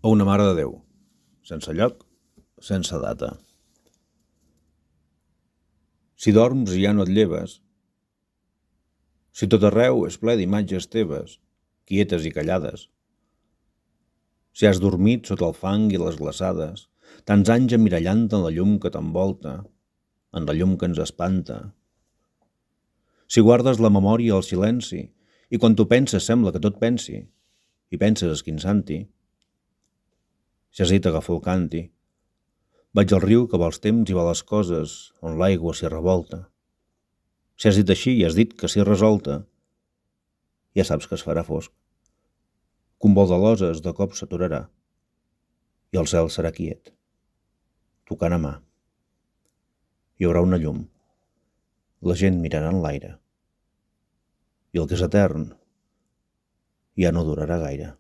a una Mare de Déu, sense lloc, sense data. Si dorms i ja no et lleves, si tot arreu és ple d'imatges teves, quietes i callades, si has dormit sota el fang i les glaçades, tants anys emmirallant en la llum que t'envolta, en la llum que ens espanta. Si guardes la memòria al silenci i quan tu penses sembla que tot pensi i penses esquinçant-hi. Si has dit agafar el canti, vaig al riu que va els temps i va les coses on l'aigua s'hi revolta. Si has dit així i has dit que s'hi resolta, ja saps que es farà fosc, que un vol de loses de cop s'aturarà i el cel serà quiet, tocant a mà. Hi haurà una llum, la gent mirarà en l'aire i el que és etern ja no durarà gaire.